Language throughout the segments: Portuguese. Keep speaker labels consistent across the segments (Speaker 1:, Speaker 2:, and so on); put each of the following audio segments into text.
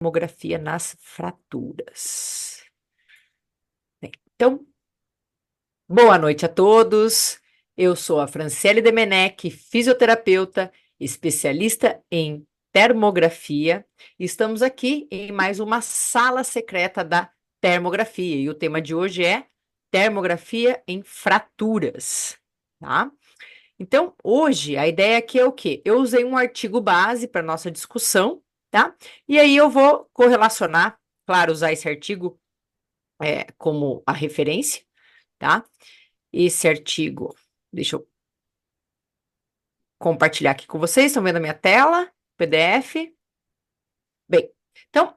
Speaker 1: Tomografia nas fraturas. Bem, então, boa noite a todos. Eu sou a Franciele Demenech, fisioterapeuta, especialista em termografia. Estamos aqui em mais uma sala secreta da termografia e o tema de hoje é termografia em fraturas, tá? Então, hoje a ideia aqui é o quê? Eu usei um artigo base para nossa discussão, tá? E aí eu vou correlacionar, claro, usar esse artigo como a referência, tá? Esse artigo, deixa eu compartilhar aqui com vocês, estão vendo a minha tela, PDF? Bem, então,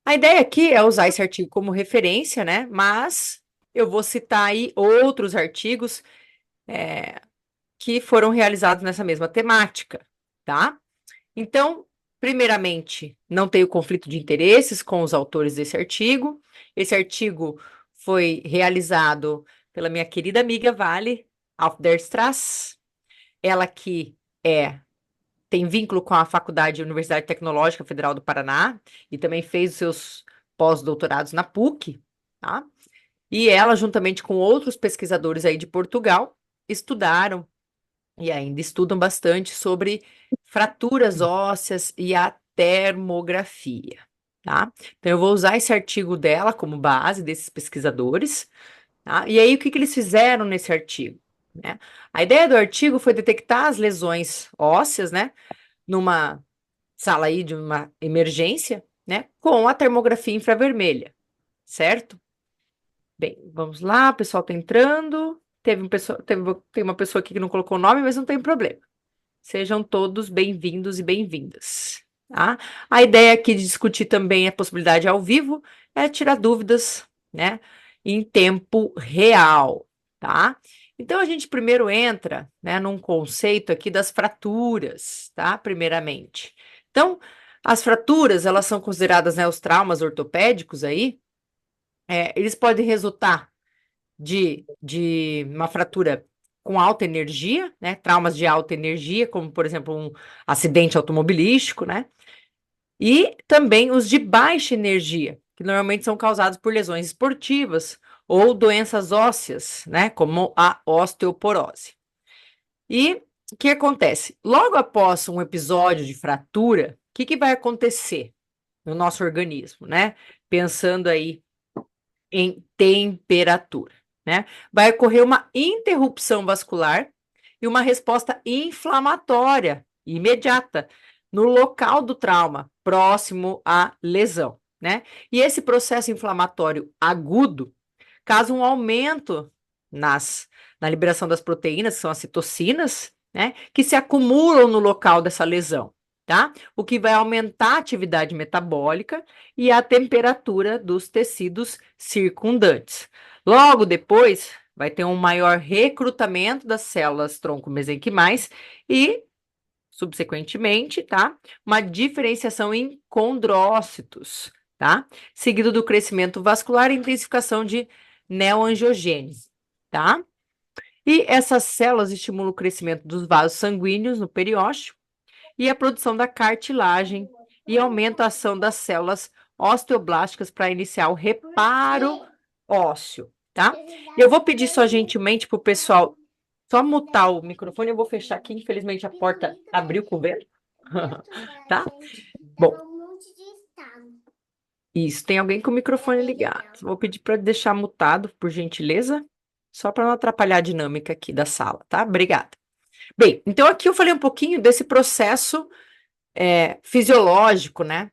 Speaker 1: a ideia aqui é usar esse artigo como referência, né? Mas eu vou citar aí outros artigos que foram realizados nessa mesma temática, tá? Então, primeiramente, não tenho conflito de interesses com os autores desse artigo. Esse artigo foi realizado pela minha querida amiga Vale auf der Straße, ela que tem vínculo com a Faculdade Universidade Tecnológica Federal do Paraná e também fez os seus pós-doutorados na PUC, tá? E ela, juntamente com outros pesquisadores aí de Portugal, estudaram e ainda estudam bastante sobre fraturas ósseas e a termografia, tá? Então, eu vou usar esse artigo dela como base desses pesquisadores, tá? E aí, o que que eles fizeram nesse artigo, né? A ideia do artigo foi detectar as lesões ósseas, né, numa sala aí de uma emergência, né, com a termografia infravermelha, certo? Bem, vamos lá, o pessoal tá entrando. Tem uma pessoa aqui que não colocou o nome, mas não tem problema. Sejam todos bem-vindos e bem-vindas, tá? A ideia aqui de discutir também a possibilidade ao vivo é tirar dúvidas, né, em tempo real, tá? Então, a gente primeiro entra, né, num conceito aqui das fraturas, tá? Primeiramente. Então, as fraturas, elas são consideradas, né, os traumas ortopédicos aí, eles podem resultar de uma fratura com alta energia, né? Traumas de alta energia, como, por exemplo, um acidente automobilístico, né? E também os de baixa energia, que normalmente são causados por lesões esportivas ou doenças ósseas, né? Como a osteoporose. E o que acontece? Logo após um episódio de fratura, o que vai acontecer no nosso organismo, né? Pensando aí em temperatura, né? Vai ocorrer uma interrupção vascular e uma resposta inflamatória imediata no local do trauma, próximo à lesão, né? E esse processo inflamatório agudo causa um aumento na liberação das proteínas, que são as citocinas, né? Que se acumulam no local dessa lesão, tá? O que vai aumentar a atividade metabólica e a temperatura dos tecidos circundantes. Logo depois, vai ter um maior recrutamento das células tronco-mesenquimais e, subsequentemente, tá? Uma diferenciação em condrócitos, tá? Seguido do crescimento vascular e intensificação de neoangiogênese, tá? E essas células estimulam o crescimento dos vasos sanguíneos no periósteo e a produção da cartilagem e aumenta a ação das células osteoblásticas para iniciar o reparo ósseo, tá? E eu vou pedir só gentilmente para o pessoal só mutar o microfone, eu vou fechar aqui, infelizmente a porta abriu com o vento, tá? Bom, isso, tem alguém com o microfone ligado. Vou pedir para deixar mutado, por gentileza, só para não atrapalhar a dinâmica aqui da sala, tá? Obrigada. Bem, então aqui eu falei um pouquinho desse processo fisiológico, né?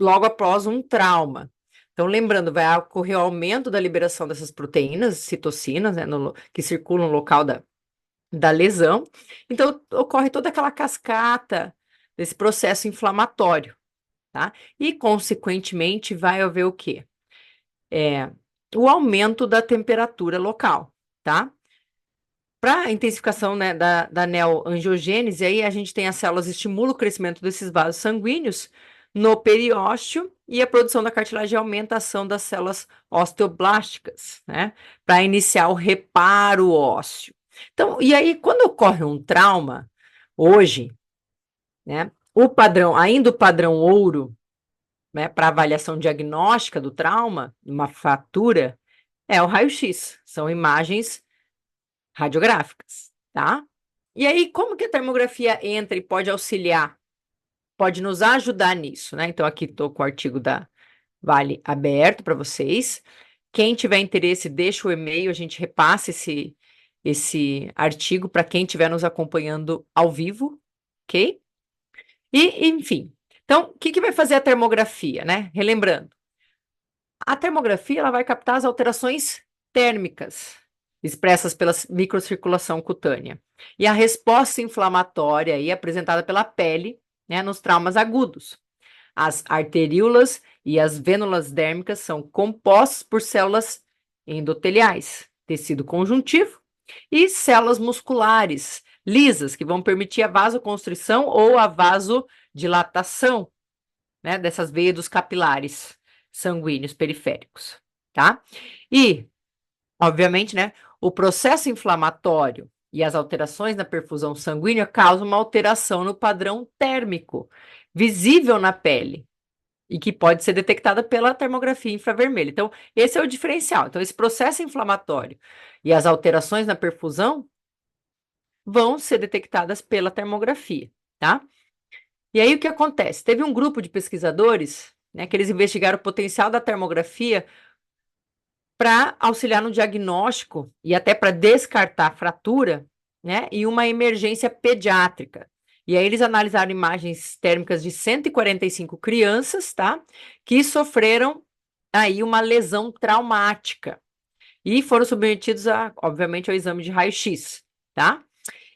Speaker 1: Logo após um trauma. Então, lembrando, vai ocorrer o aumento da liberação dessas proteínas, citocinas, né, que circulam no local da lesão. Então, ocorre toda aquela cascata desse processo inflamatório, tá? E, consequentemente, vai haver o quê? O aumento da temperatura local, tá? Para a intensificação, né, da neoangiogênese, aí a gente tem as células estimulam o crescimento desses vasos sanguíneos no periósteo e a produção da cartilagem aumenta a ação das células osteoblásticas, né, para iniciar o reparo ósseo. Então, e aí, quando ocorre um trauma, hoje, né, ainda o padrão ouro né, para avaliação diagnóstica do trauma, uma fratura, é o raio-x, são imagens radiográficas, tá? E aí, como que a termografia entra e pode auxiliar, pode nos ajudar nisso, né? Então, aqui estou com o artigo da Vale aberto para vocês. Quem tiver interesse, deixa o e-mail, a gente repassa esse artigo para quem estiver nos acompanhando ao vivo, ok? E, enfim, então, o que que vai fazer a termografia, né? Relembrando, a termografia ela vai captar as alterações térmicas expressas pela microcirculação cutânea e a resposta inflamatória aí apresentada pela pele, né, nos traumas agudos. As arteríolas e as vênulas dérmicas são compostas por células endoteliais, tecido conjuntivo e células musculares lisas que vão permitir a vasoconstrição ou a vasodilatação, né, dessas veias dos capilares sanguíneos periféricos, tá? E, obviamente, né, o processo inflamatório e as alterações na perfusão sanguínea causam uma alteração no padrão térmico visível na pele e que pode ser detectada pela termografia infravermelha. Então, esse é o diferencial. Então, esse processo inflamatório e as alterações na perfusão vão ser detectadas pela termografia, tá? E aí o que acontece? Teve um grupo de pesquisadores, né, que eles investigaram o potencial da termografia para auxiliar no diagnóstico e até para descartar fratura, né, em uma emergência pediátrica. E aí eles analisaram imagens térmicas de 145 crianças, tá, que sofreram aí uma lesão traumática e foram submetidos a, obviamente, ao exame de raio-x, tá?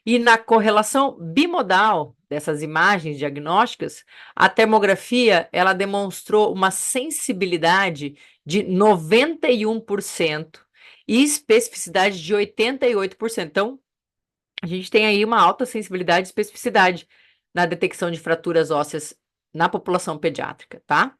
Speaker 1: E na correlação bimodal dessas imagens diagnósticas, a termografia ela demonstrou uma sensibilidade de 91% e especificidade de 88%. Então, a gente tem aí uma alta sensibilidade e especificidade na detecção de fraturas ósseas na população pediátrica, tá?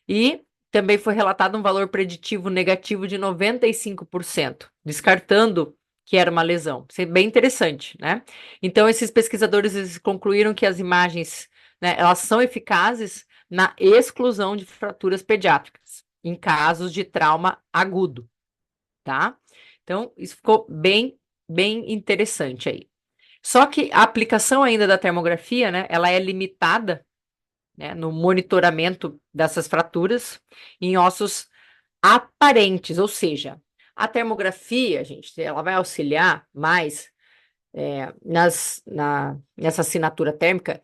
Speaker 1: E também foi relatado um valor preditivo negativo de 95%, descartando que era uma lesão. Isso é bem interessante, né? Então, esses pesquisadores eles concluíram que as imagens, né, elas são eficazes na exclusão de fraturas pediátricas, em casos de trauma agudo, tá? Então, isso ficou bem interessante aí. Só que a aplicação ainda da termografia, né, ela é limitada, né, no monitoramento dessas fraturas em ossos aparentes, ou seja, a termografia, gente, ela vai auxiliar mais nessa assinatura térmica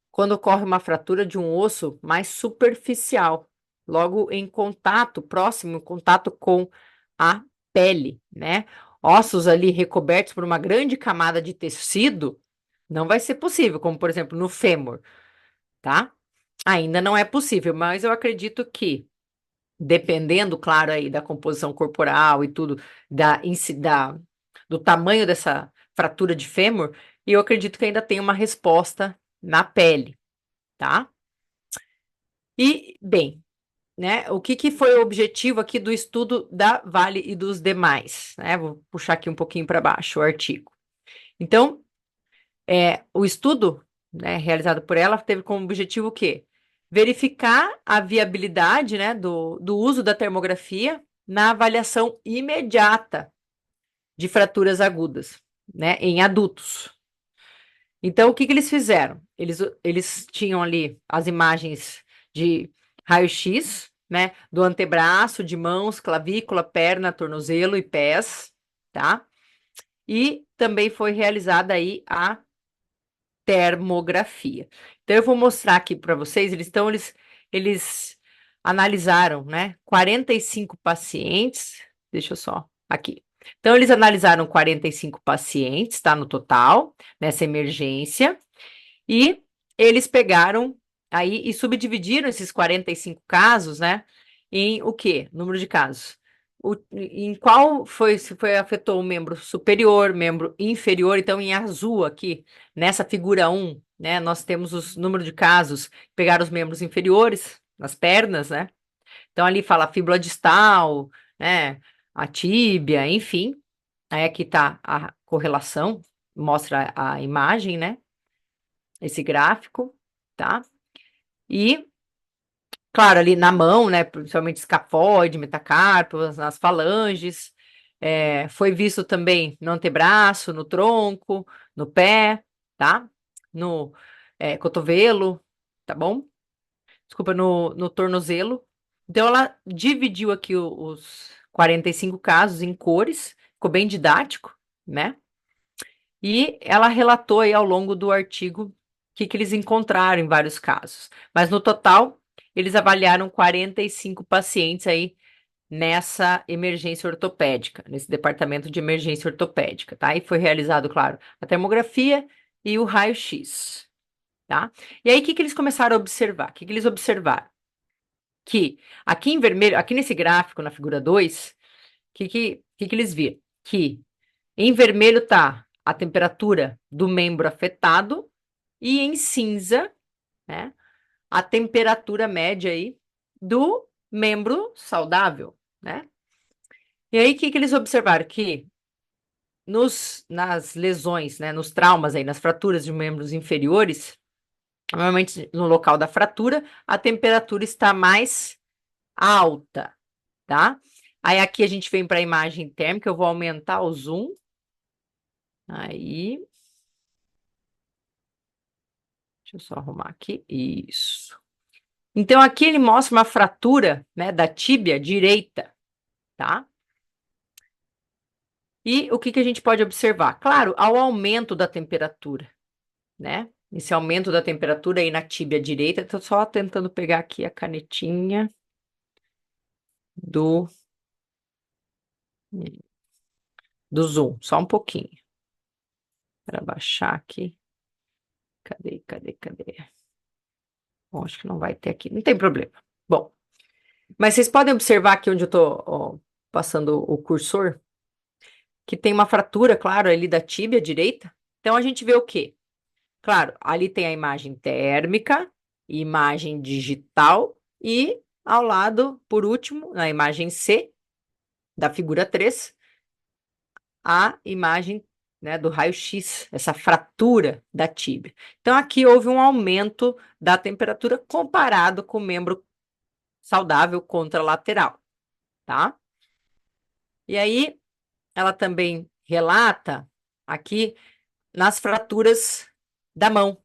Speaker 1: quando ocorre uma fratura de um osso mais superficial, logo em contato, próximo em contato com a pele, né? Ossos ali recobertos por uma grande camada de tecido, não vai ser possível, como por exemplo no fêmur, tá? Ainda não é possível, mas eu acredito que, dependendo, claro, aí da composição corporal e tudo, do tamanho dessa fratura de fêmur, eu acredito que ainda tem uma resposta na pele, tá? E, bem, né, o que foi o objetivo aqui do estudo da Vale e dos demais, né? Vou puxar aqui um pouquinho para baixo o artigo. Então, o estudo, né, realizado por ela teve como objetivo o quê? Verificar a viabilidade, né, do uso da termografia na avaliação imediata de fraturas agudas, né, em adultos. Então, o que eles fizeram? Eles tinham ali as imagens de raio-x, né, do antebraço, de mãos, clavícula, perna, tornozelo e pés, tá? E também foi realizada aí a termografia. Então, eu vou mostrar aqui para vocês, eles analisaram, né, 45 pacientes, deixa eu só, aqui. Então, eles analisaram 45 pacientes, tá, no total, nessa emergência, e eles pegaram aí e subdividiram esses 45 casos, né, em o quê? Número de casos. Em qual foi, se foi afetou o membro superior, membro inferior, então em azul aqui, nessa figura 1, né, nós temos os número de casos, pegaram os membros inferiores, nas pernas, né, então ali fala fíbula distal, né, a tíbia, enfim, aí aqui tá a correlação, mostra a imagem, né, esse gráfico, tá, e Claro, ali na mão, né? Principalmente escafoide, metacarpo, nas falanges. Foi visto também no antebraço, no tronco, no pé, tá? No cotovelo, tá bom? Desculpa, no tornozelo. Então, ela dividiu aqui os 45 casos em cores, ficou bem didático, né? E ela relatou aí ao longo do artigo o que eles encontraram em vários casos. Mas no total, eles avaliaram 45 pacientes aí nessa emergência ortopédica, nesse departamento de emergência ortopédica, tá? E foi realizado, claro, a termografia e o raio-x, tá? E aí, o que eles começaram a observar? O que eles observaram? Que aqui em vermelho, aqui nesse gráfico, na figura 2, o que eles viram? Que em vermelho está a temperatura do membro afetado e em cinza, né, a temperatura média aí do membro saudável, né? E aí, o que eles observaram? Que nas lesões, né, nos traumas aí, nas fraturas de membros inferiores, normalmente no local da fratura, a temperatura está mais alta, tá? Aí aqui a gente vem para a imagem térmica, eu vou aumentar o zoom. Aí, deixa eu só arrumar aqui. Isso. Então, aqui ele mostra uma fratura, né, da tíbia direita, tá? E o que a gente pode observar? Claro, ao aumento da temperatura, né? Esse aumento da temperatura aí na tíbia direita, tô só tentando pegar aqui a canetinha do, do zoom, só um pouquinho, para baixar aqui. Cadê? Bom, acho que não vai ter aqui, não tem problema. Bom, mas vocês podem observar aqui onde eu tô passando o cursor, que tem uma fratura, claro, ali da tíbia direita. Então, a gente vê o quê? Claro, ali tem a imagem térmica, imagem digital e ao lado, por último, na imagem C, da figura 3, a imagem, né, do raio-x, essa fratura da tíbia. Então, aqui houve um aumento da temperatura comparado com o membro saudável contralateral, tá? E aí, ela também relata aqui nas fraturas da mão,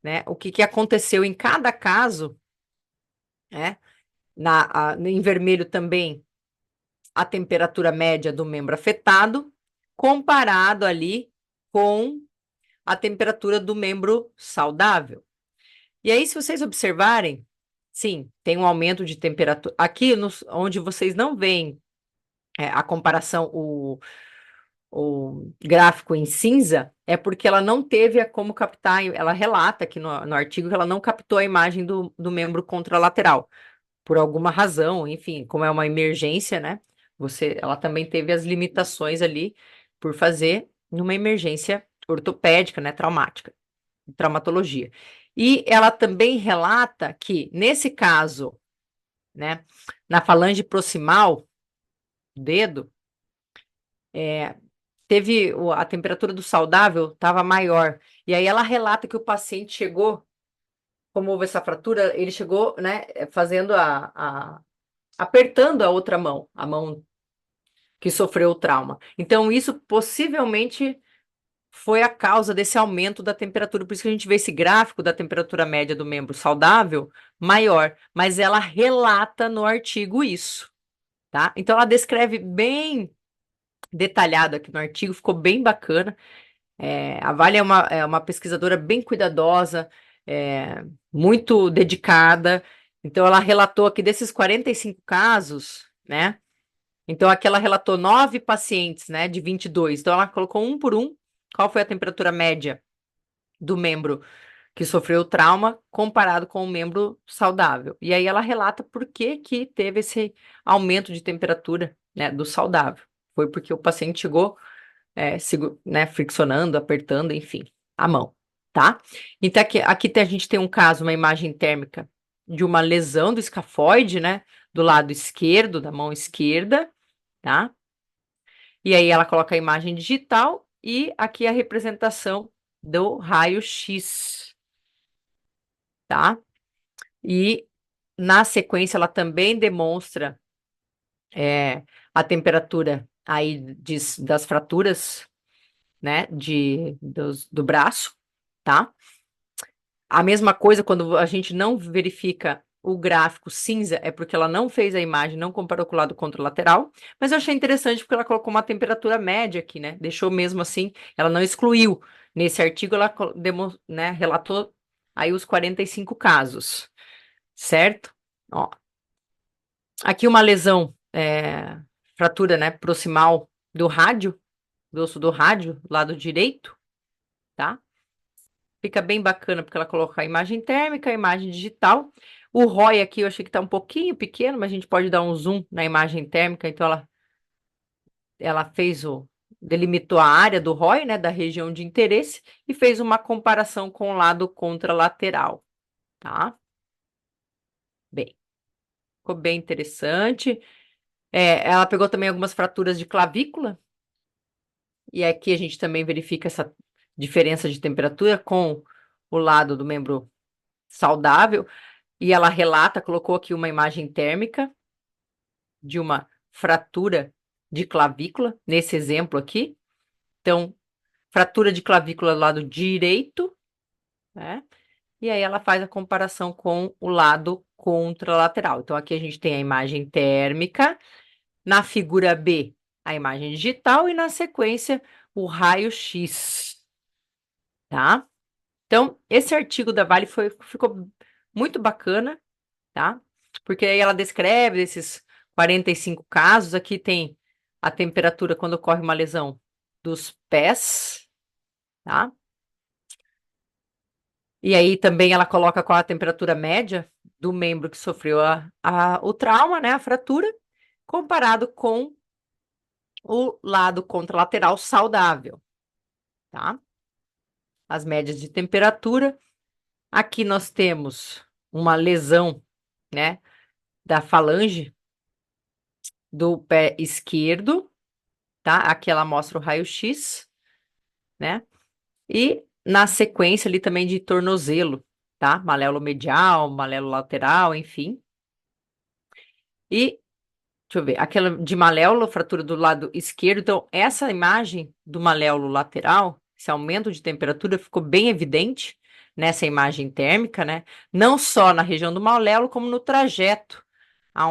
Speaker 1: né? O que aconteceu em cada caso, né? Em vermelho também a temperatura média do membro afetado, comparado ali com a temperatura do membro saudável. E aí, se vocês observarem, sim, tem um aumento de temperatura. Aqui, onde vocês não veem a comparação, o gráfico em cinza, é porque ela não teve como captar, ela relata aqui no artigo que ela não captou a imagem do membro contralateral, por alguma razão, enfim, como é uma emergência, né? Ela também teve as limitações ali por fazer numa emergência ortopédica, né, traumática, traumatologia. E ela também relata que, nesse caso, né, na falange proximal do dedo, a temperatura do saudável estava maior. E aí ela relata que o paciente chegou, como houve essa fratura, ele chegou, né, fazendo apertando a outra mão, a mão que sofreu o trauma. Então, isso possivelmente foi a causa desse aumento da temperatura. Por isso que a gente vê esse gráfico da temperatura média do membro saudável maior. Mas ela relata no artigo isso, tá? Então, ela descreve bem detalhado aqui no artigo, ficou bem bacana. A Vale é uma pesquisadora bem cuidadosa, muito dedicada. Então, ela relatou aqui desses 45 casos, né? Então, aqui ela relatou 9 pacientes, né, de 22. Então, ela colocou um por um qual foi a temperatura média do membro que sofreu o trauma comparado com o membro saudável. E aí ela relata por que que teve esse aumento de temperatura, né, do saudável. Foi porque o paciente chegou, né, friccionando, apertando, enfim, a mão, tá? Então, aqui a gente tem um caso, uma imagem térmica de uma lesão do escafoide, né, do lado esquerdo, da mão esquerda, tá? E aí ela coloca a imagem digital e aqui a representação do raio-x, tá? E Na sequência, ela também demonstra a temperatura aí das fraturas, né, do braço, tá? A mesma coisa quando a gente não verifica o gráfico cinza, é porque ela não fez a imagem, não comparou com o lado contralateral, mas eu achei interessante porque ela colocou uma temperatura média aqui, né? Deixou mesmo assim, ela não excluiu. Nesse artigo, ela né, relatou aí os 45 casos, certo? Ó, aqui uma lesão, fratura, né, proximal do rádio, do osso do rádio, lado direito, tá? Fica bem bacana porque ela coloca a imagem térmica, a imagem digital. O ROI aqui eu achei que está um pouquinho pequeno, mas a gente pode dar um zoom na imagem térmica. Então ela delimitou a área do ROI, né, da região de interesse, e fez uma comparação com o lado contralateral, tá? Bem, ficou bem interessante. Ela pegou também algumas fraturas de clavícula, e aqui a gente também verifica essa diferença de temperatura com o lado do membro saudável. E ela relata, colocou aqui uma imagem térmica de uma fratura de clavícula, nesse exemplo aqui. Então, fratura de clavícula do lado direito, né? E aí ela faz a comparação com o lado contralateral. Então, aqui a gente tem a imagem térmica, na figura B, a imagem digital e na sequência o raio-x, tá? Então, esse artigo da Vale ficou muito bacana, tá? Porque aí ela descreve esses 45 casos. Aqui tem a temperatura quando ocorre uma lesão dos pés, tá? E aí também ela coloca qual a temperatura média do membro que sofreu o trauma, né? A fratura, comparado com o lado contralateral saudável, tá? As médias de temperatura. Aqui nós temos uma lesão, né? Da falange do pé esquerdo, tá? Aqui ela mostra o raio-x, né? E na sequência ali também de tornozelo, tá? Maléolo medial, maléolo lateral, enfim. E, deixa eu ver, aquela de maléolo, fratura do lado esquerdo. Então, essa imagem do maléolo lateral, esse aumento de temperatura ficou bem evidente nessa imagem térmica, né? Não só na região do maléolo, como no trajeto a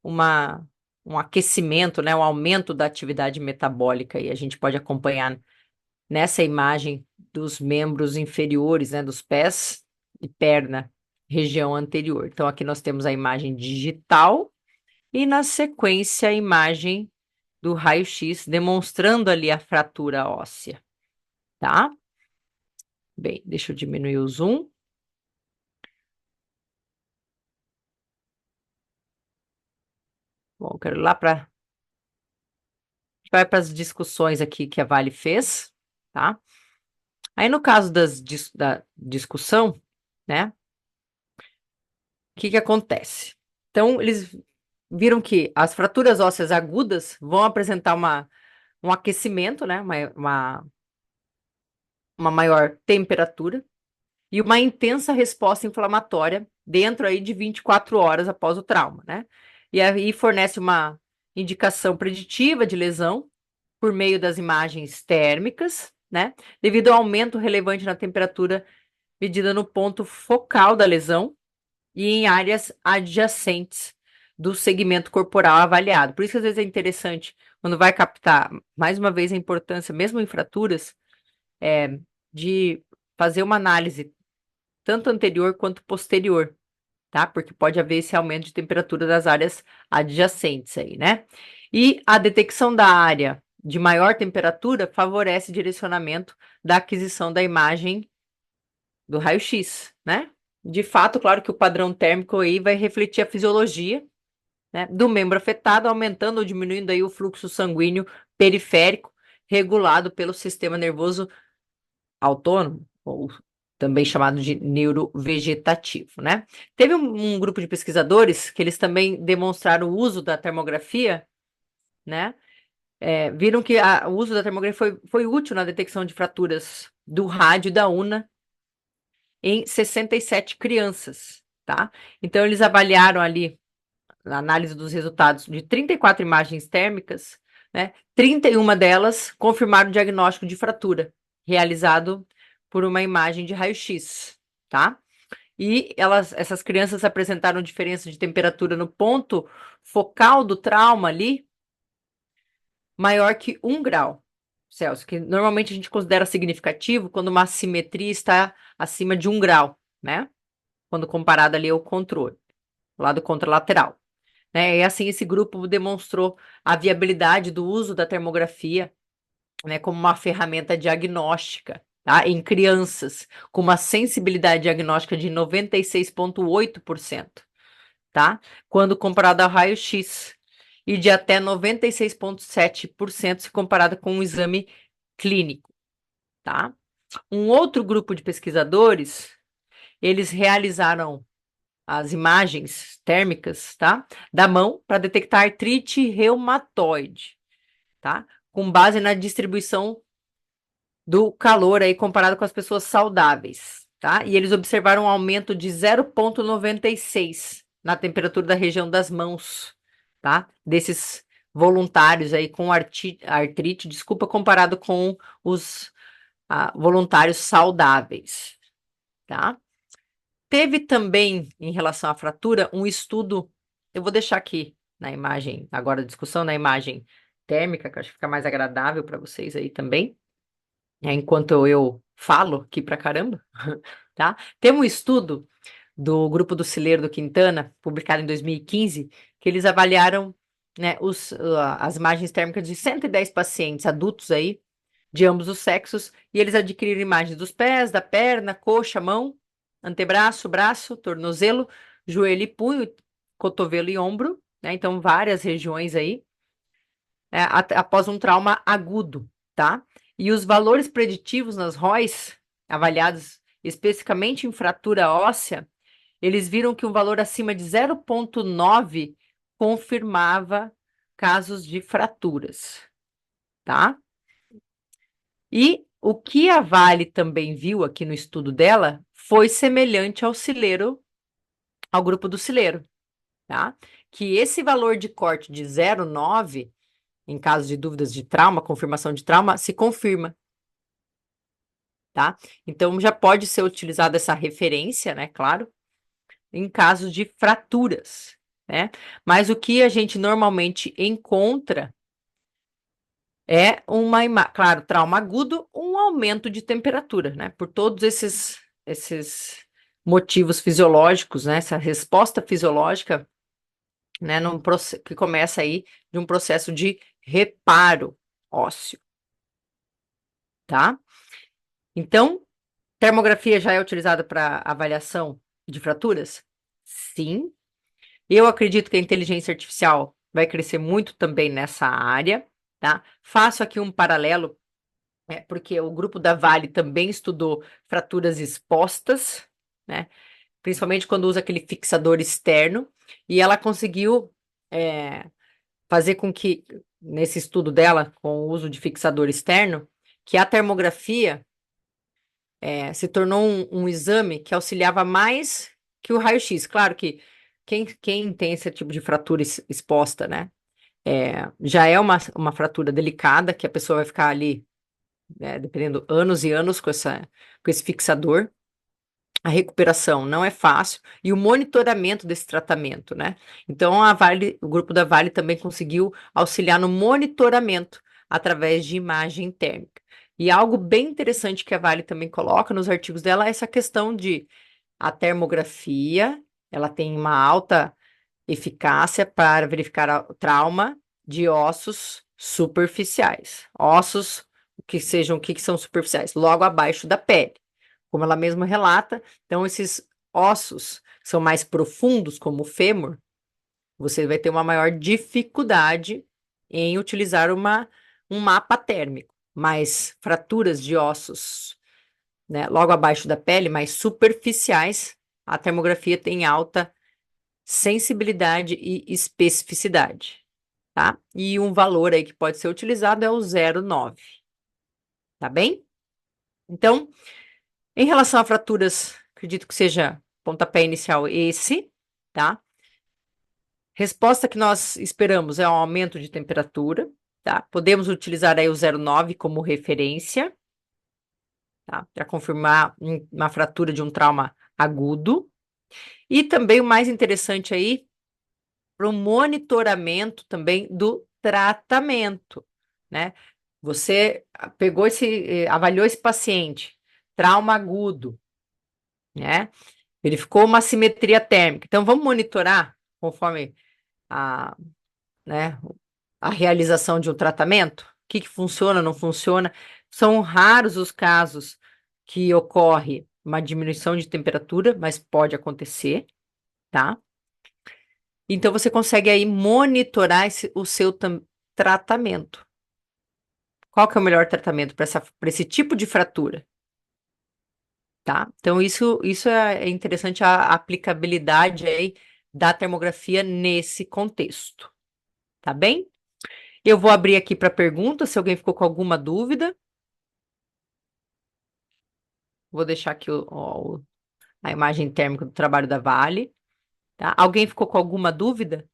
Speaker 1: uma, um aquecimento, né? Um aumento da atividade metabólica. E a gente pode acompanhar nessa imagem dos membros inferiores, né, dos pés e perna, região anterior. Então, aqui nós temos a imagem digital e, na sequência, a imagem do raio-x, demonstrando ali a fratura óssea, tá? Bem, deixa eu diminuir o zoom. Bom, eu quero ir lá para... vai para as discussões aqui que a Vale fez, tá? Aí, no caso da discussão, né, o que que acontece? Então, eles viram que as fraturas ósseas agudas vão apresentar um aquecimento, né? Uma maior temperatura e uma intensa resposta inflamatória dentro aí de 24 horas após o trauma, né? E aí fornece uma indicação preditiva de lesão por meio das imagens térmicas, né? Devido ao aumento relevante na temperatura medida no ponto focal da lesão e em áreas adjacentes do segmento corporal avaliado. Por isso que às vezes é interessante, quando vai captar, mais uma vez, a importância, mesmo em fraturas, de fazer uma análise tanto anterior quanto posterior, tá? Porque pode haver esse aumento de temperatura das áreas adjacentes aí, né? E a detecção da área de maior temperatura favorece direcionamento da aquisição da imagem do raio-x, né? De fato, claro que o padrão térmico aí vai refletir a fisiologia, né, do membro afetado, aumentando ou diminuindo aí o fluxo sanguíneo periférico, regulado pelo sistema nervoso autônomo, ou também chamado de neurovegetativo, né? Teve um grupo de pesquisadores que eles também demonstraram o uso da termografia, né? Viram que o uso da termografia foi útil na detecção de fraturas do rádio e da una em 67 crianças, tá? Então, eles avaliaram ali, na análise dos resultados de 34 imagens térmicas, né? 31 delas confirmaram o diagnóstico de fratura, realizado por uma imagem de raio-x, tá? E essas crianças apresentaram diferença de temperatura no ponto focal do trauma ali, maior que 1 grau Celsius, que normalmente a gente considera significativo quando uma assimetria está acima de 1 grau, né? Quando comparado ali ao controle, lado contralateral. Né? E assim, esse grupo demonstrou a viabilidade do uso da termografia, né, como uma ferramenta diagnóstica, tá? Em crianças, com uma sensibilidade diagnóstica de 96,8%, tá? Quando comparado ao raio-x, e de até 96,7% se comparado com um exame clínico, tá? Um outro grupo de pesquisadores, eles realizaram as imagens térmicas, tá? Da mão para detectar artrite reumatoide, tá? Com base na distribuição do calor aí comparado com as pessoas saudáveis, tá? E eles observaram um aumento de 0,96 na temperatura da região das mãos, tá? Desses voluntários aí com artrite, desculpa, comparado com os voluntários saudáveis, tá? Teve também, em relação à fratura, um estudo, eu vou deixar aqui na imagem, agora a discussão na imagem térmica, que eu acho que fica mais agradável para vocês aí também, enquanto eu falo aqui pra caramba, tá? Tem um estudo do grupo do Cileiro do Quintana, publicado em 2015, que eles avaliaram, né, as imagens térmicas de 110 pacientes adultos aí, de ambos os sexos, e eles adquiriram imagens dos pés, da perna, coxa, mão, antebraço, braço, tornozelo, joelho e punho, cotovelo e ombro, né? Então, várias regiões aí, após um trauma agudo, tá? E os valores preditivos nas ROIs, avaliados especificamente em fratura óssea, eles viram que um valor acima de 0,9 confirmava casos de fraturas, tá? E o que a Vale também viu aqui no estudo dela foi semelhante ao grupo do Cileiro, tá? Que esse valor de corte de 0,9, em caso de dúvidas de trauma, confirmação de trauma, se confirma, tá? Então já pode ser utilizada essa referência, né, claro, em casos de fraturas, né? Mas o que a gente normalmente encontra é claro, trauma agudo, um aumento de temperatura, né? Por todos esses motivos fisiológicos, né? Essa resposta fisiológica, né? Que começa aí de um processo de reparo ósseo, tá? Então, termografia já é utilizada para avaliação de fraturas? Sim. Eu acredito que a inteligência artificial vai crescer muito também nessa área, tá? Faço aqui um paralelo, porque o grupo da Vale também estudou fraturas expostas, né? Principalmente quando usa aquele fixador externo, e ela conseguiu fazer com que, nesse estudo dela, com o uso de fixador externo, que a termografia se tornou um exame que auxiliava mais que o raio-x. Claro que quem tem esse tipo de fratura exposta, né? Já é uma fratura delicada, que a pessoa vai ficar ali, dependendo, anos e anos com esse fixador. A recuperação não é fácil e o monitoramento desse tratamento, né? Então, o grupo da Vale também conseguiu auxiliar no monitoramento através de imagem térmica. E algo bem interessante que a Vale também coloca nos artigos dela é essa questão de a termografia, ela tem uma alta eficácia para verificar o trauma de ossos superficiais. Ossos o que são superficiais? Logo abaixo da pele. Como ela mesma relata, então esses ossos são mais profundos, como o fêmur, você vai ter uma maior dificuldade em utilizar um mapa térmico. Mas fraturas de ossos, né, logo abaixo da pele, mais superficiais, a termografia tem alta sensibilidade e especificidade, tá? E um valor aí que pode ser utilizado é o 0,9, tá bem? Então, em relação a fraturas, acredito que seja pontapé inicial esse, tá? Resposta que nós esperamos é um aumento de temperatura, tá? Podemos utilizar aí o 0,9 como referência, tá? Para confirmar uma fratura de um trauma agudo. E também o mais interessante aí, para o monitoramento também do tratamento, né? Você pegou avaliou esse paciente, trauma agudo, né? Verificou uma assimetria térmica. Então, vamos monitorar conforme a, né, a realização de um tratamento? O que que funciona, não funciona? São raros os casos que ocorre uma diminuição de temperatura, mas pode acontecer, tá? Então, você consegue aí monitorar o seu tratamento. Qual que é o melhor tratamento para esse tipo de fratura? Tá? Então, isso é interessante, a aplicabilidade aí da termografia nesse contexto, tá bem? Eu vou abrir aqui para perguntas, se alguém ficou com alguma dúvida. Vou deixar aqui a imagem térmica do trabalho da Vale, tá? Alguém ficou com alguma dúvida?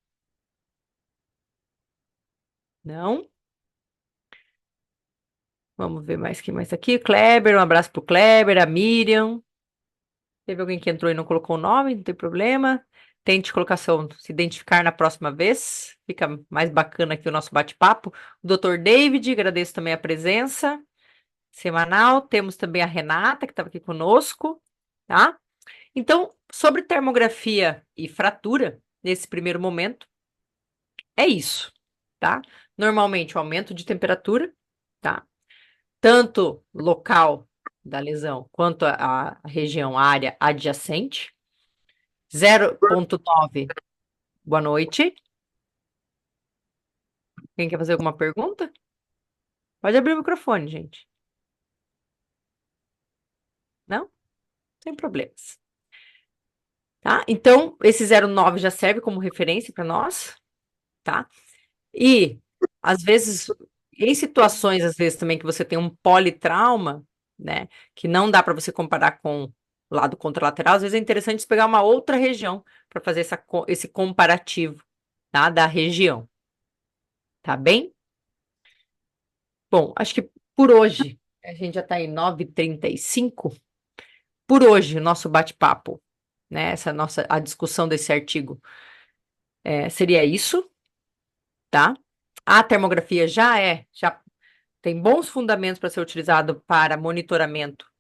Speaker 1: Não? Vamos ver mais quem mais tá aqui. Kleber, um abraço pro Kleber, a Miriam. Teve alguém que entrou e não colocou o nome, não tem problema. Tente colocar se identificar na próxima vez. Fica mais bacana aqui o nosso bate-papo. O Dr. David, agradeço também a presença semanal. Temos também a Renata, que estava aqui conosco, tá? Então, sobre termografia e fratura, nesse primeiro momento, é isso, tá? Normalmente, o aumento de temperatura, tá? Tanto local da lesão quanto a região, a área adjacente. 0,9. Boa noite. Quem quer fazer alguma pergunta? Pode abrir o microfone, gente. Não? Sem problemas. Tá? Então, esse 0,9 já serve como referência para nós, tá? E, às vezes, em situações, às vezes, também que você tem um politrauma, né? Que não dá para você comparar com o lado contralateral, às vezes é interessante você pegar uma outra região para fazer esse comparativo, tá? Da região. Tá bem? Bom, acho que por hoje, a gente já está em 9h35. Por hoje, o nosso bate-papo, né? A discussão desse artigo seria isso, tá? A termografia já tem bons fundamentos para ser utilizado para monitoramento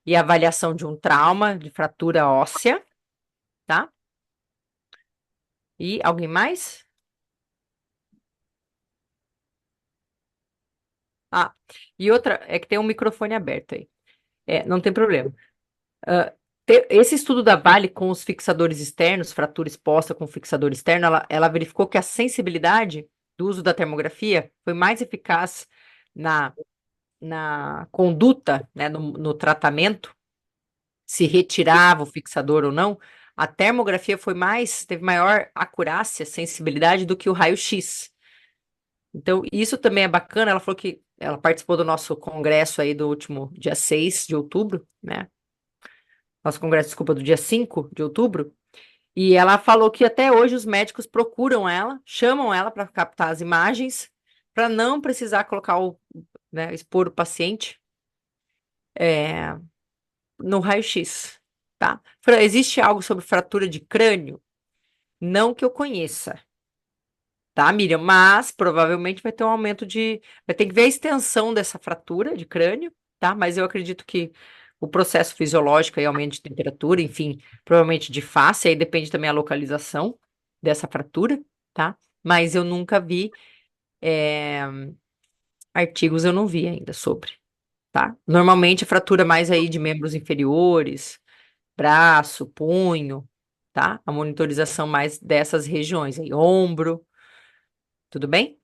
Speaker 1: e avaliação de um trauma, de fratura óssea, tá? E alguém mais? Ah, e outra, é que tem um microfone aberto aí. Não tem problema. Ah, esse estudo da Vale com os fixadores externos, fratura exposta com fixador externo, ela verificou que a sensibilidade do uso da termografia foi mais eficaz na, na conduta, né, no tratamento, se retirava o fixador ou não. A termografia teve maior acurácia, sensibilidade do que o raio-x. Então, isso também é bacana. Ela falou que ela participou do nosso congresso aí do último dia 6 de outubro, né? Nosso congresso, desculpa, do dia 5 de outubro. E ela falou que até hoje os médicos procuram ela, chamam ela para captar as imagens, para não precisar colocar né, expor o paciente no raio-x, tá? Existe algo sobre fratura de crânio? Não que eu conheça, tá, Miriam? Mas provavelmente vai ter um aumento vai ter que ver a extensão dessa fratura de crânio, tá? Mas eu acredito que o processo fisiológico aí, aumento de temperatura, enfim, provavelmente de face, aí depende também a localização dessa fratura, tá? Mas eu nunca vi, artigos eu não vi ainda sobre, tá? Normalmente a fratura mais aí de membros inferiores, braço, punho, tá? A monitorização mais dessas regiões aí, ombro, tudo bem?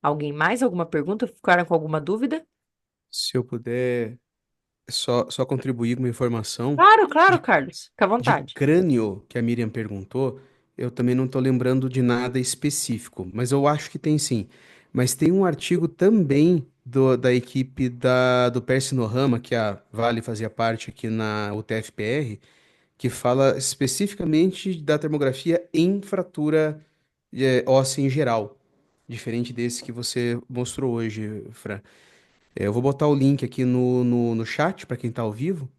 Speaker 1: Alguém mais? Alguma pergunta? Ficaram com alguma dúvida?
Speaker 2: Se eu puder só contribuir com uma informação
Speaker 1: Claro, claro,
Speaker 2: de,
Speaker 1: Carlos. Fica à
Speaker 2: de
Speaker 1: vontade.
Speaker 2: crânio que a Miriam perguntou, eu também não estou lembrando de nada específico, mas eu acho que tem sim. Mas tem um artigo também da equipe do Percy Nohama, que a Vale fazia parte aqui na UTF-PR, que fala especificamente da termografia em fratura óssea em geral, diferente desse que você mostrou hoje, Fran. Eu vou botar o link aqui no chat para quem está ao vivo,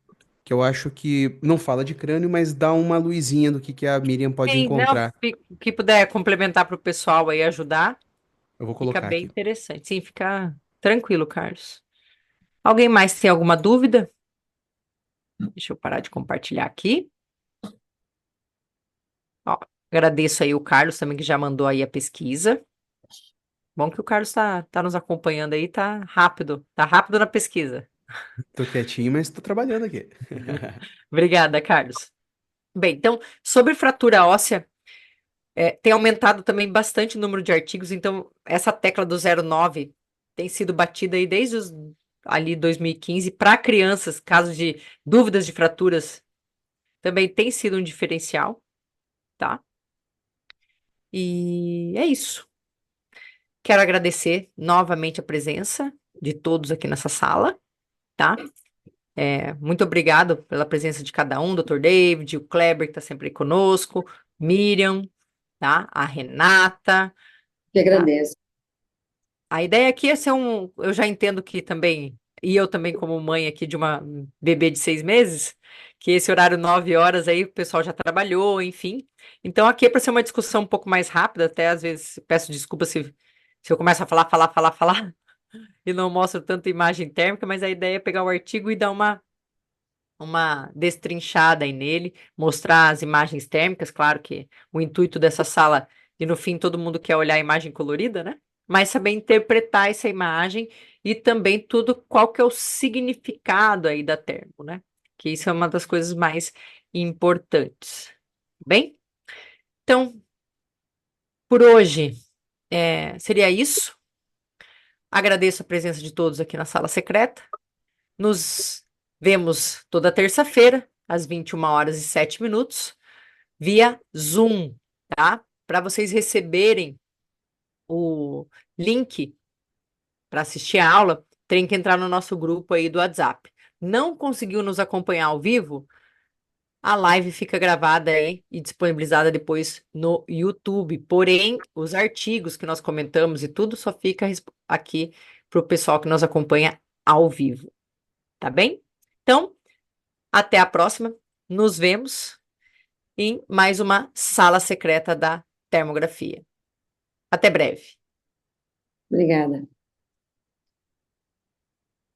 Speaker 2: que eu acho que não fala de crânio, mas dá uma luzinha do que a Miriam pode
Speaker 1: Sim, não,
Speaker 2: encontrar.
Speaker 1: o que puder complementar para o pessoal aí ajudar,
Speaker 2: Eu vou
Speaker 1: fica
Speaker 2: colocar
Speaker 1: bem
Speaker 2: aqui.
Speaker 1: interessante. Sim, fica tranquilo, Carlos. Alguém mais tem alguma dúvida? Deixa eu parar de compartilhar aqui. Ó, agradeço aí o Carlos também que já mandou aí a pesquisa. Bom que o Carlos tá nos acompanhando aí, tá rápido na pesquisa.
Speaker 2: Tô quietinho, mas tô trabalhando aqui.
Speaker 1: Obrigada, Carlos. Bem, então, sobre fratura óssea, tem aumentado também bastante o número de artigos, então essa tecla do 0,9 tem sido batida aí desde ali 2015 para crianças, casos de dúvidas de fraturas, também tem sido um diferencial, tá? E é isso. Quero agradecer novamente a presença de todos aqui nessa sala, tá? Muito obrigado pela presença de cada um, Dr. David, o Kleber, que está sempre aí conosco, Miriam, tá? A Renata,
Speaker 3: Que
Speaker 1: tá?
Speaker 3: agradeço.
Speaker 1: A ideia aqui é ser eu já entendo que também, e eu também como mãe aqui de uma bebê de 6 meses, que esse horário 9 horas aí o pessoal já trabalhou, enfim. Então aqui é para ser uma discussão um pouco mais rápida, até às vezes peço desculpa se eu começo a falar, e não mostro tanta imagem térmica, mas a ideia é pegar o artigo e dar uma destrinchada aí nele, mostrar as imagens térmicas, claro que o intuito dessa sala, e no fim todo mundo quer olhar a imagem colorida, né? Mas saber interpretar essa imagem e também tudo, qual que é o significado aí da termo, né? Que isso é uma das coisas mais importantes. Bem, então, por hoje, seria isso. Agradeço a presença de todos aqui na sala secreta. Nos vemos toda terça-feira, às 21h07, via Zoom, tá? Para vocês receberem o link para assistir a aula, tem que entrar no nosso grupo aí do WhatsApp. Não conseguiu nos acompanhar ao vivo? A live fica gravada aí e disponibilizada depois no YouTube. Porém, os artigos que nós comentamos e tudo só fica aqui para o pessoal que nos acompanha ao vivo, tá bem? Então, até a próxima. Nos vemos em mais uma sala secreta da termografia. Até breve.
Speaker 3: Obrigada.